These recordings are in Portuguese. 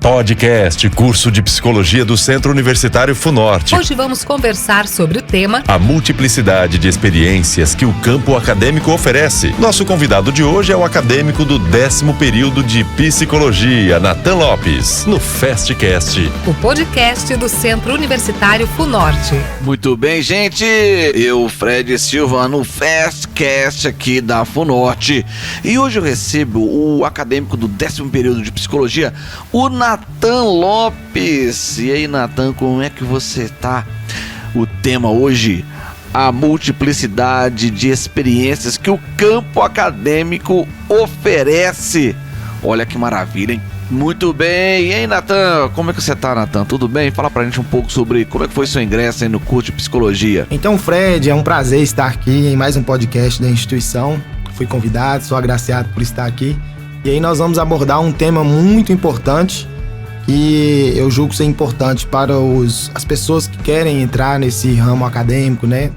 Podcast, curso de psicologia do Centro Universitário FUNORTE. Hoje vamos conversar sobre o tema A multiplicidade de experiências que o campo acadêmico oferece. Nosso convidado de hoje é o acadêmico do 10º período de Psicologia, Nathan Lopes, no FastCast. O podcast do Centro Universitário FUNORTE. Muito bem, gente. Eu, Fred Silva, no FastCast aqui da FUNORTE. E hoje eu recebo o acadêmico do 10º período de Psicologia, o Nathan Lopes. E aí, Nathan, como é que você tá? O tema hoje, a multiplicidade de experiências que o campo acadêmico oferece. Olha que maravilha, hein? Muito bem. E aí, Nathan, como é que você tá, Nathan? Tudo bem? Fala pra gente um pouco sobre como é que foi seu ingresso aí no curso de Psicologia. Então, Fred, é um prazer estar aqui em mais um podcast da instituição. Fui convidado, sou agraciado por estar aqui. E aí nós vamos abordar um tema muito importante que eu julgo ser importante para as pessoas que querem entrar nesse ramo acadêmico, né?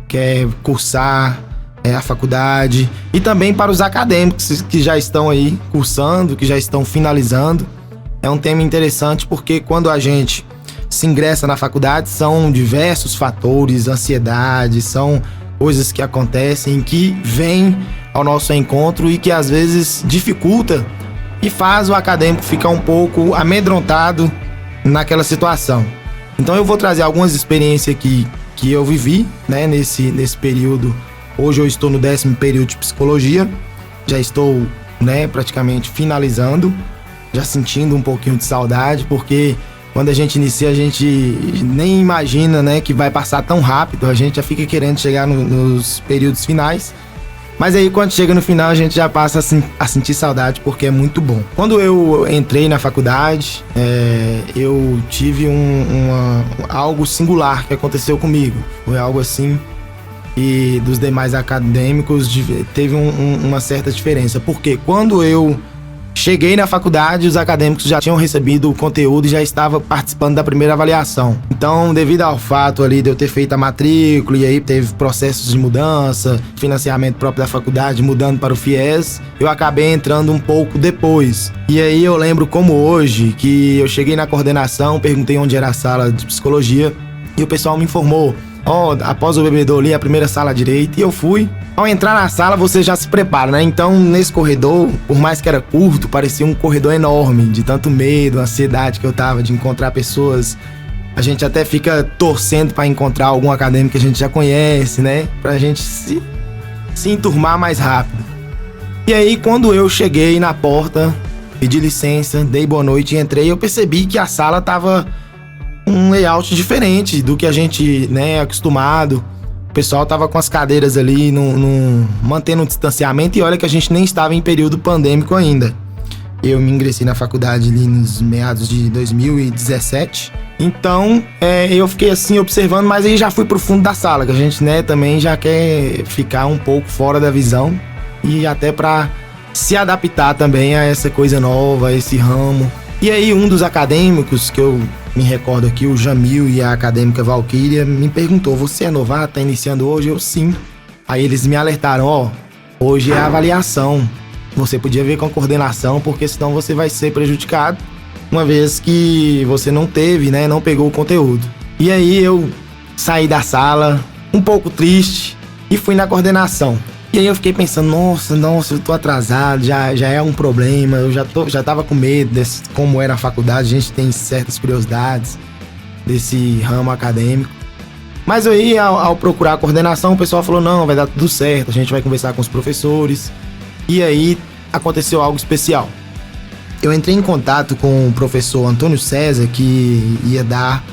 Quer cursar a faculdade, e também para os acadêmicos que já estão aí cursando, que já estão finalizando. É um tema interessante porque quando a gente se ingressa na faculdade são diversos fatores, ansiedade, são coisas que acontecem, que vêm ao nosso encontro e que às vezes dificulta e faz o acadêmico ficar um pouco amedrontado naquela situação. Então eu vou trazer algumas experiências que eu vivi, né, nesse período. Hoje eu estou no 10º período de Psicologia, já estou, né, praticamente finalizando, já sentindo um pouquinho de saudade, porque quando a gente inicia a gente nem imagina, né, que vai passar tão rápido, a gente já fica querendo chegar nos períodos finais. Mas aí quando chega no final a gente já passa a sentir saudade, porque é muito bom. Quando eu entrei na faculdade, eu tive algo singular que aconteceu comigo. Foi algo assim, e dos demais acadêmicos teve uma certa diferença. Porque quando eu cheguei na faculdade, os acadêmicos já tinham recebido o conteúdo e já estavam participando da primeira avaliação. Então, devido ao fato ali de eu ter feito a matrícula, e aí teve processos de mudança, financiamento próprio da faculdade, mudando para o FIES, eu acabei entrando um pouco depois. E aí eu lembro como hoje, que eu cheguei na coordenação, perguntei onde era a sala de psicologia, e o pessoal me informou: após o bebedouro ali, a primeira sala à direita, e eu fui. Ao entrar na sala, você já se prepara, né? Então, nesse corredor, por mais que era curto, parecia um corredor enorme, de tanto medo, ansiedade que eu tava de encontrar pessoas. A gente até fica torcendo para encontrar algum acadêmico que a gente já conhece, né? Pra gente se enturmar mais rápido. E aí, quando eu cheguei na porta, pedi licença, dei boa noite e entrei, eu percebi que a sala tava um layout diferente do que a gente, né, é acostumado. O pessoal tava com as cadeiras ali, mantendo um distanciamento, e olha que a gente nem estava em período pandêmico ainda. Eu me ingressei na faculdade ali nos meados de 2017. Então, eu fiquei assim observando, mas aí já fui pro fundo da sala, que a gente, né, também já quer ficar um pouco fora da visão e até pra se adaptar também a essa coisa nova, a esse ramo. E aí um dos acadêmicos, que eu me recordo aqui, o Jamil, e a acadêmica Valquíria, me perguntou: você é novato, tá iniciando hoje? Eu, sim. Aí eles me alertaram: hoje é a avaliação, você podia ver com a coordenação, porque senão você vai ser prejudicado, uma vez que você não teve, né, não pegou o conteúdo. E aí eu saí da sala um pouco triste e fui na coordenação. E aí eu fiquei pensando: nossa, eu tô atrasado, já é um problema, eu já tava com medo desse, como era a faculdade, a gente tem certas curiosidades desse ramo acadêmico. Mas aí, ao procurar a coordenação, o pessoal falou: não, vai dar tudo certo, a gente vai conversar com os professores. E aí aconteceu algo especial. Eu entrei em contato com o professor Antônio César, que ia dar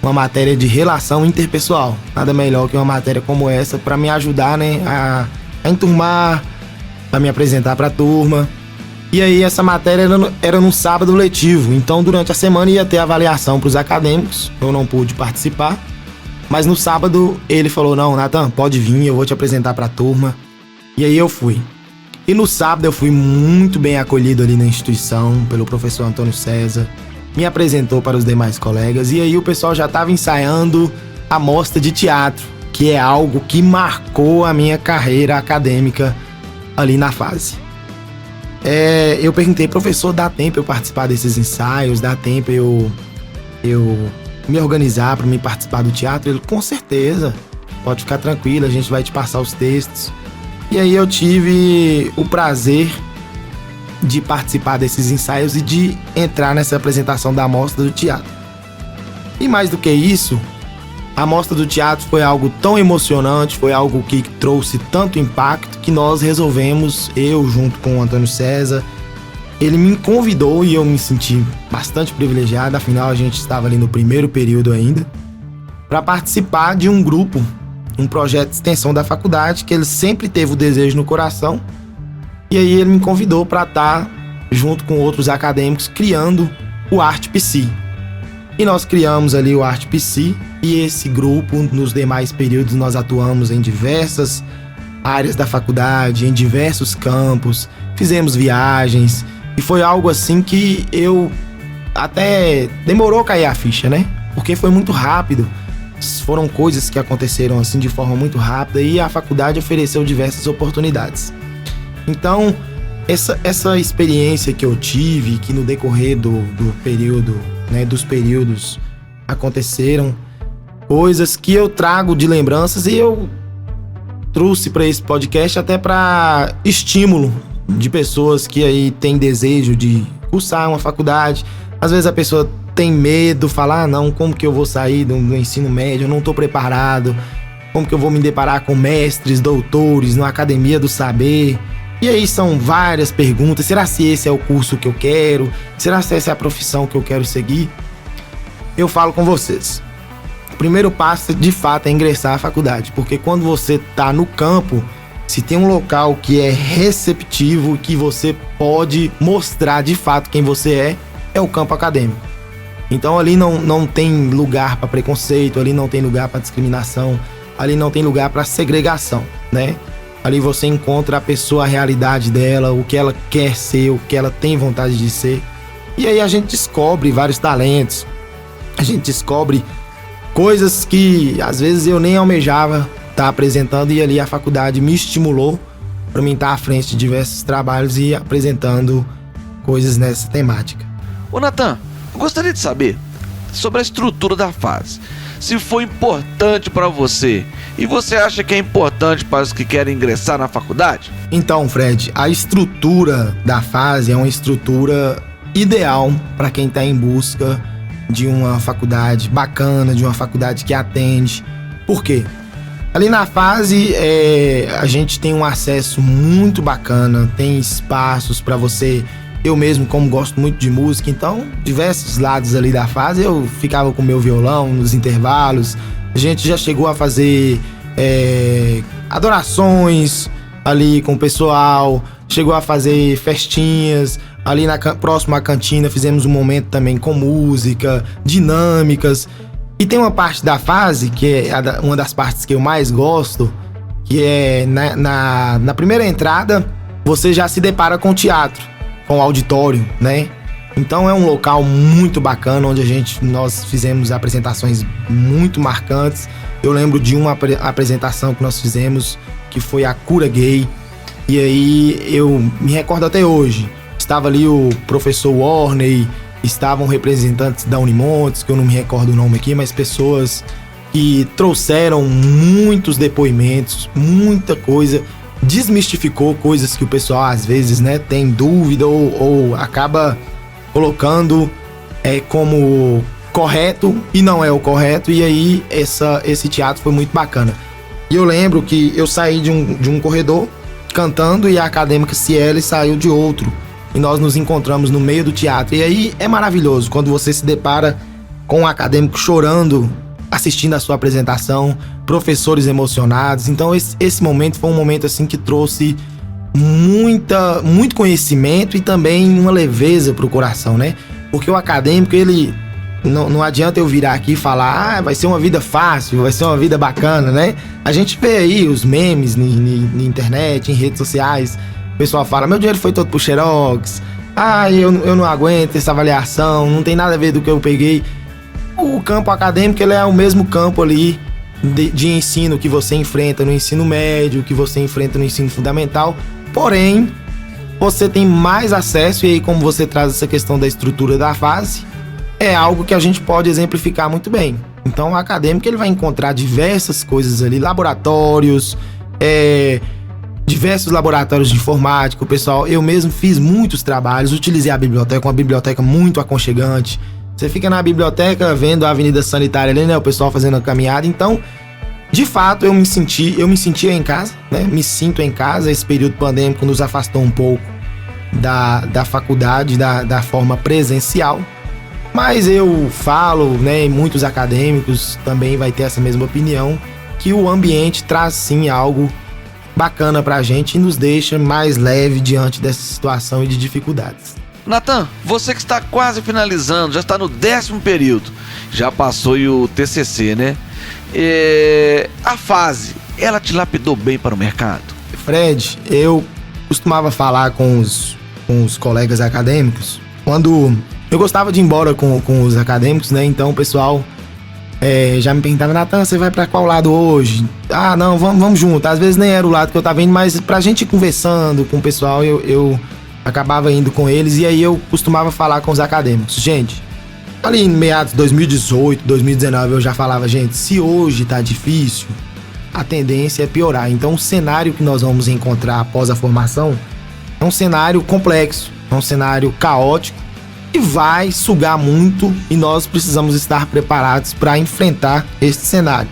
uma matéria de relação interpessoal. Nada melhor que uma matéria como essa para me ajudar, né, a enturmar, a me apresentar para a turma. E aí essa matéria era no sábado letivo, então durante a semana ia ter avaliação para os acadêmicos. Eu não pude participar, mas no sábado ele falou: não, Nathan, pode vir, eu vou te apresentar para a turma. E aí eu fui. E no sábado eu fui muito bem acolhido ali na instituição pelo professor Antônio César. Me apresentou para os demais colegas, e aí o pessoal já estava ensaiando a mostra de teatro, que é algo que marcou a minha carreira acadêmica ali na fase. eu perguntei, professor, dá tempo eu participar desses ensaios? Dá tempo eu me organizar para me participar do teatro? Ele, com certeza, pode ficar tranquilo, a gente vai te passar os textos. E aí eu tive o prazer de participar desses ensaios e de entrar nessa apresentação da Mostra do Teatro. E mais do que isso, a Mostra do Teatro foi algo tão emocionante, foi algo que trouxe tanto impacto que nós resolvemos, eu junto com o Antônio César, ele me convidou e eu me senti bastante privilegiado, afinal a gente estava ali no primeiro período ainda, para participar de um grupo, um projeto de extensão da faculdade, que ele sempre teve o desejo no coração, e aí ele me convidou para estar junto com outros acadêmicos criando o Arte Psi. E nós criamos ali o Arte Psi, e esse grupo, nos demais períodos, nós atuamos em diversas áreas da faculdade, em diversos campos, fizemos viagens, e foi algo assim que eu até demorou a cair a ficha, né? Porque foi muito rápido, foram coisas que aconteceram assim de forma muito rápida, e a faculdade ofereceu diversas oportunidades. Então, essa experiência que eu tive, que no decorrer do período, né, dos períodos, aconteceram coisas que eu trago de lembranças, e eu trouxe para esse podcast até para estímulo de pessoas que aí têm desejo de cursar uma faculdade. Às vezes a pessoa tem medo, fala, não, como que eu vou sair do ensino médio, eu não estou preparado, como que eu vou me deparar com mestres, doutores, na academia do saber? E aí são várias perguntas, será se esse é o curso que eu quero? Será se essa é a profissão que eu quero seguir? Eu falo com vocês, o primeiro passo de fato é ingressar à faculdade, porque quando você está no campo, se tem um local que é receptivo, que você pode mostrar de fato quem você é o campo acadêmico. Então ali não tem lugar para preconceito, ali não tem lugar para discriminação, ali não tem lugar para segregação, né? Ali você encontra a pessoa, a realidade dela, o que ela quer ser, o que ela tem vontade de ser. E aí a gente descobre vários talentos, a gente descobre coisas que às vezes eu nem almejava estar apresentando, e ali a faculdade me estimulou para mim estar à frente de diversos trabalhos e apresentando coisas nessa temática. Ô Natan, eu gostaria de saber sobre a estrutura da fase. Se foi importante para você, e você acha que é importante para os que querem ingressar na faculdade? Então, Fred, a estrutura da fase é uma estrutura ideal para quem está em busca de uma faculdade bacana, de uma faculdade que atende. Por quê? Ali na fase, a gente tem um acesso muito bacana, tem espaços para você. Eu mesmo, como gosto muito de música, então, diversos lados ali da fase, eu ficava com meu violão nos intervalos. A gente já chegou a fazer adorações ali com o pessoal, chegou a fazer festinhas. Ali próximo à cantina fizemos um momento também com música, dinâmicas. E tem uma parte da fase, que é uma das partes que eu mais gosto, que é na primeira entrada, você já se depara com o teatro, com o auditório, né? Então é um local muito bacana, onde nós fizemos apresentações muito marcantes. Eu lembro de uma apresentação que nós fizemos, que foi a Cura Gay. E aí eu me recordo até hoje. Estava ali o professor Warney, estavam representantes da Unimontes, que eu não me recordo o nome aqui, mas pessoas que trouxeram muitos depoimentos, muita coisa, desmistificou coisas que o pessoal às vezes, né, tem dúvida ou acaba colocando como correto e não é o correto. E aí esse teatro foi muito bacana. E eu lembro que eu saí de um corredor cantando, e a acadêmica Ciele saiu de outro, e nós nos encontramos no meio do teatro. E aí é maravilhoso quando você se depara com um acadêmico chorando, assistindo a sua apresentação, professores emocionados. Então esse momento foi um momento assim que trouxe muito conhecimento e também uma leveza pro coração, né? Porque o acadêmico, ele não adianta eu virar aqui e falar, vai ser uma vida fácil, vai ser uma vida bacana, né? A gente vê aí os memes na internet, em redes sociais, o pessoal fala, meu dinheiro foi todo pro Xerox, eu não aguento essa avaliação, não tem nada a ver do que eu peguei. O campo acadêmico, ele é o mesmo campo ali de ensino que você enfrenta no ensino médio, que você enfrenta no ensino fundamental, porém, você tem mais acesso, e aí como você traz essa questão da estrutura da fase, é algo que a gente pode exemplificar muito bem. Então o acadêmico ele vai encontrar diversas coisas ali, laboratórios, diversos laboratórios de informática. O pessoal, eu mesmo fiz muitos trabalhos, utilizei a biblioteca, uma biblioteca muito aconchegante. Você fica na biblioteca vendo a Avenida Sanitária ali, né, o pessoal fazendo a caminhada. Então, de fato, eu me sentia em casa, né? Me sinto em casa. Esse período pandêmico nos afastou um pouco da faculdade, da forma presencial. Mas eu falo, né, e muitos acadêmicos também vai ter essa mesma opinião, que o ambiente traz sim algo bacana pra gente e nos deixa mais leve diante dessa situação e de dificuldades. Natan, você que está quase finalizando, já está no 10º período, já passou o TCC, né? A fase, ela te lapidou bem para o mercado? Fred, eu costumava falar com os colegas acadêmicos, quando eu gostava de ir embora com os acadêmicos, né? Então o pessoal já me perguntava: Natan, você vai pra qual lado hoje? Ah, não, vamos junto. Às vezes nem era o lado que eu tava indo, mas pra gente ir conversando com o pessoal, eu acabava indo com eles. E aí eu costumava falar com os acadêmicos: gente, ali em meados de 2018, 2019, eu já falava: gente, se hoje tá difícil, a tendência é piorar. Então o cenário que nós vamos encontrar após a formação é um cenário complexo, é um cenário caótico, e vai sugar muito, e nós precisamos estar preparados para enfrentar esse cenário.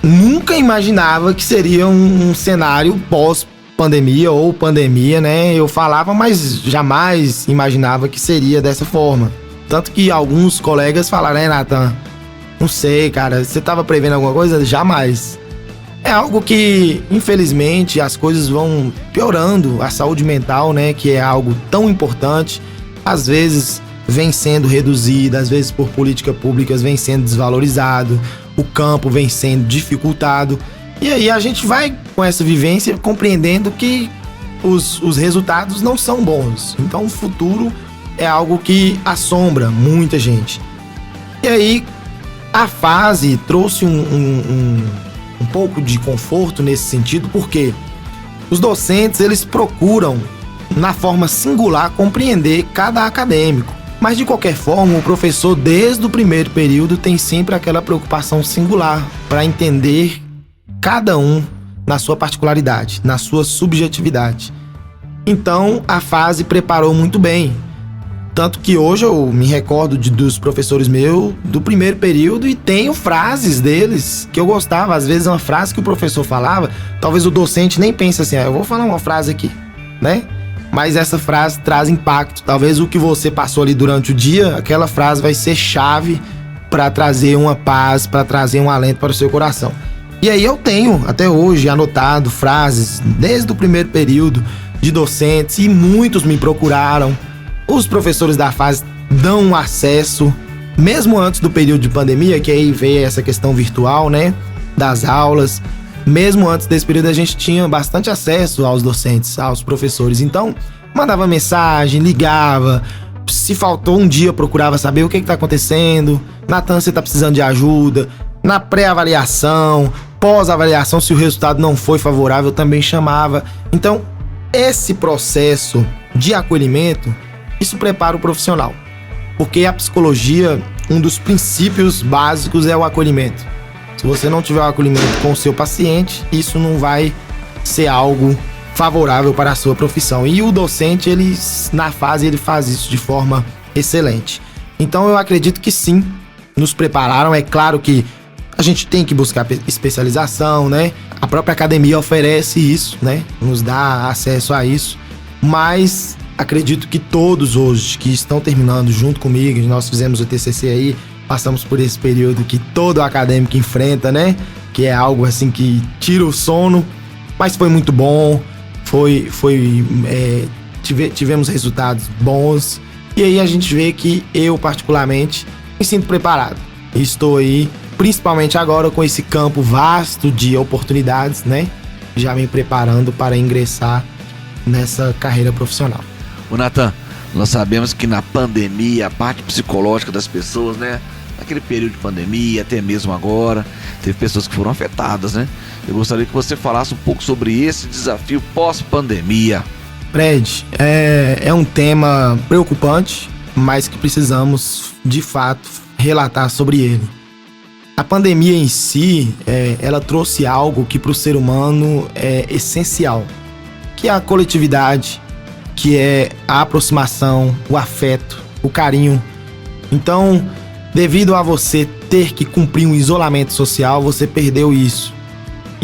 Nunca imaginava que seria um cenário pós-pandemia ou pandemia, né? Eu falava, mas jamais imaginava que seria dessa forma. Tanto que alguns colegas falaram: Natan, não sei, cara, você estava prevendo alguma coisa? Jamais. É algo que, infelizmente, as coisas vão piorando. A saúde mental, né, que é algo tão importante, às vezes vem sendo reduzida, às vezes por políticas públicas vem sendo desvalorizado, o campo vem sendo dificultado. E aí a gente vai com essa vivência compreendendo que os resultados não são bons. Então o futuro é algo que assombra muita gente. E aí a fase trouxe um pouco de conforto nesse sentido, porque os docentes, eles procuram, na forma singular, compreender cada acadêmico. Mas de qualquer forma, o professor, desde o primeiro período, tem sempre aquela preocupação singular para entender cada um na sua particularidade, na sua subjetividade. Então a fase preparou muito bem. Tanto que hoje eu me recordo dos professores meus do primeiro período e tenho frases deles que eu gostava. Às vezes uma frase que o professor falava, talvez o docente nem pense assim: eu vou falar uma frase aqui, né? Mas essa frase traz impacto. Talvez o que você passou ali durante o dia, aquela frase vai ser chave para trazer uma paz, para trazer um alento para o seu coração. E aí eu tenho, até hoje, anotado frases desde o primeiro período de docentes, e muitos me procuraram. Os professores da fase dão acesso, mesmo antes do período de pandemia, que aí veio essa questão virtual, né, das aulas. Mesmo antes desse período, a gente tinha bastante acesso aos docentes, aos professores. Então, mandava mensagem, ligava. Se faltou um dia, procurava saber o que está acontecendo. Natan, você está precisando de ajuda? Na pré-avaliação, pós-avaliação, se o resultado não foi favorável, também chamava. Então, esse processo de acolhimento, isso prepara o profissional. Porque a psicologia, um dos princípios básicos é o acolhimento. Se você não tiver o acolhimento com o seu paciente, isso não vai ser algo favorável para a sua profissão. E o docente, ele, na fase, ele faz isso de forma excelente. Então eu acredito que sim, nos prepararam. É claro que a gente tem que buscar especialização, né? A própria academia oferece isso, né? Nos dá acesso a isso. Mas acredito que todos hoje que estão terminando junto comigo, nós fizemos o TCC aí, passamos por esse período que todo acadêmico enfrenta, né? Que é algo assim que tira o sono, mas foi muito bom, tivemos resultados bons, e aí a gente vê que eu particularmente me sinto preparado. Estou aí, principalmente agora com esse campo vasto de oportunidades, né? Já me preparando para ingressar nessa carreira profissional. Ô Natan, nós sabemos que na pandemia, a parte psicológica das pessoas, né? Naquele período de pandemia, até mesmo agora, teve pessoas que foram afetadas, né? Eu gostaria que você falasse um pouco sobre esse desafio pós-pandemia. Fred, é um tema preocupante, mas que precisamos, de fato, relatar sobre ele. A pandemia em si, ela trouxe algo que para o ser humano é essencial, que é a coletividade, que é a aproximação, o afeto, o carinho. Então, devido a você ter que cumprir um isolamento social, você perdeu isso.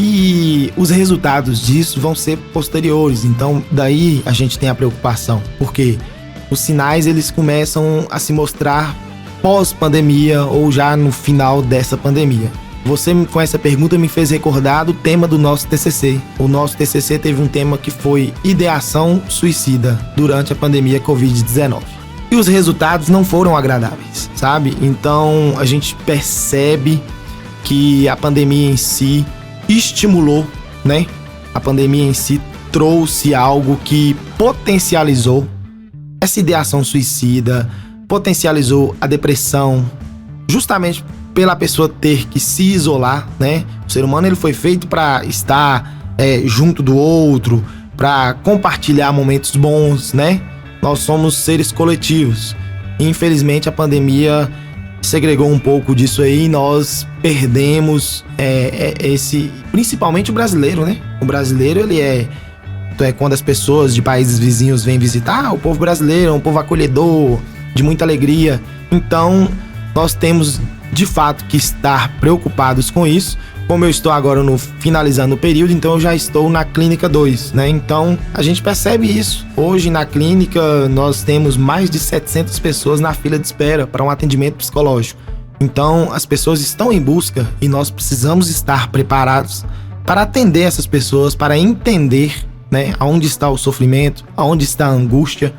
E os resultados disso vão ser posteriores, então daí a gente tem a preocupação, porque os sinais eles começam a se mostrar pós-pandemia ou já no final dessa pandemia. Você com essa pergunta me fez recordar do tema do nosso TCC. O nosso TCC teve um tema que foi ideação suicida durante a pandemia Covid-19. E os resultados não foram agradáveis, sabe? Então a gente percebe que a pandemia em si estimulou, né? A pandemia em si trouxe algo que potencializou essa ideação suicida, potencializou a depressão, justamente pela pessoa ter que se isolar, né? O ser humano ele foi feito para estar junto do outro, para compartilhar momentos bons, né? Nós somos seres coletivos. E, infelizmente a pandemia segregou um pouco disso aí e nós perdemos principalmente o brasileiro, né? O brasileiro, ele quando as pessoas de países vizinhos vêm visitar, o povo brasileiro é um povo acolhedor, de muita alegria. Então, nós temos de fato que estar preocupados com isso. Como eu estou agora finalizando o período, então eu já estou na clínica 2, né? Então, a gente percebe isso. Hoje na clínica nós temos mais de 700 pessoas na fila de espera para um atendimento psicológico. Então, as pessoas estão em busca e nós precisamos estar preparados para atender essas pessoas, para entender, né, aonde está o sofrimento, aonde está a angústia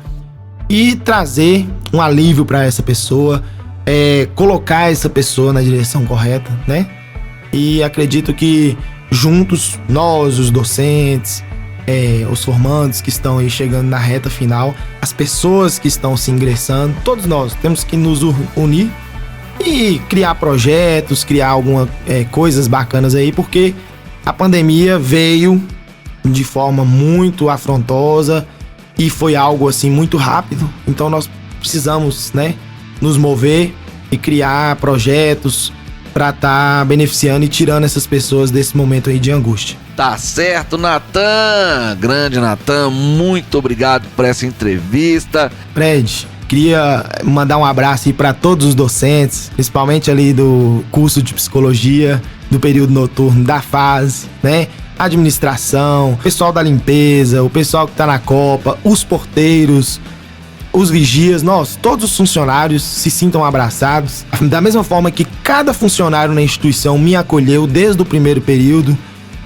e trazer um alívio para essa pessoa, colocar essa pessoa na direção correta, né? E acredito que juntos, nós, os docentes, os formandos que estão aí chegando na reta final, as pessoas que estão se ingressando, todos nós temos que nos unir e criar projetos, criar algumas coisas bacanas aí, porque a pandemia veio de forma muito afrontosa e foi algo assim muito rápido. Então nós precisamos, né, nos mover e criar projetos para estar beneficiando e tirando essas pessoas desse momento aí de angústia. Tá certo, Natan! Grande Natan, muito obrigado por essa entrevista. Fred, queria mandar um abraço aí para todos os docentes, principalmente ali do curso de psicologia, do período noturno, da fase, né? Administração, pessoal da limpeza, o pessoal que tá na Copa, os porteiros, os vigias, todos os funcionários se sintam abraçados. Da mesma forma que cada funcionário na instituição me acolheu desde o primeiro período,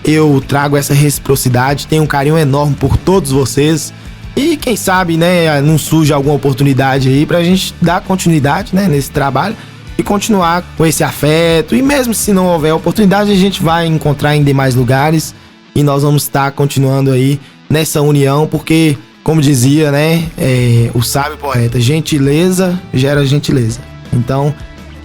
eu trago essa reciprocidade, tenho um carinho enorme por todos vocês. E quem sabe, né, não surge alguma oportunidade aí pra gente dar continuidade, né, nesse trabalho e continuar com esse afeto. E mesmo se não houver oportunidade, a gente vai encontrar em demais lugares e nós vamos estar continuando aí nessa união, porque, como dizia, né, o sábio poeta, gentileza gera gentileza. Então,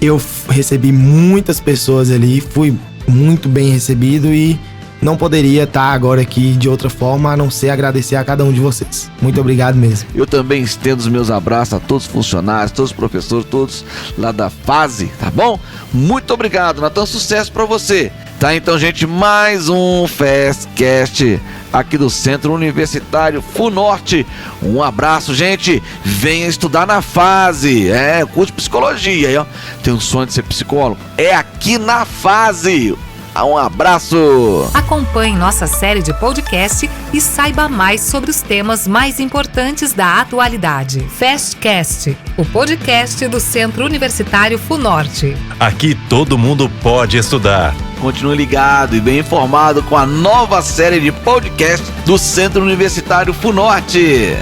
eu recebi muitas pessoas ali, fui muito bem recebido e não poderia estar agora aqui de outra forma a não ser agradecer a cada um de vocês. Muito obrigado mesmo. Eu também estendo os meus abraços a todos os funcionários, todos os professores, todos lá da fase, tá bom? Muito obrigado, Natan, sucesso pra você. Tá, então, gente, mais um Festcast aqui do Centro Universitário FUNORTE. Um abraço, gente. Venha estudar na fase. Curso de psicologia aí, ó. Tem um sonho de ser psicólogo? É aqui na fase. Um abraço! Acompanhe nossa série de podcast e saiba mais sobre os temas mais importantes da atualidade. Festcast, o podcast do Centro Universitário FUNORTE. Aqui todo mundo pode estudar. Continue ligado e bem informado com a nova série de podcast do Centro Universitário FUNORTE.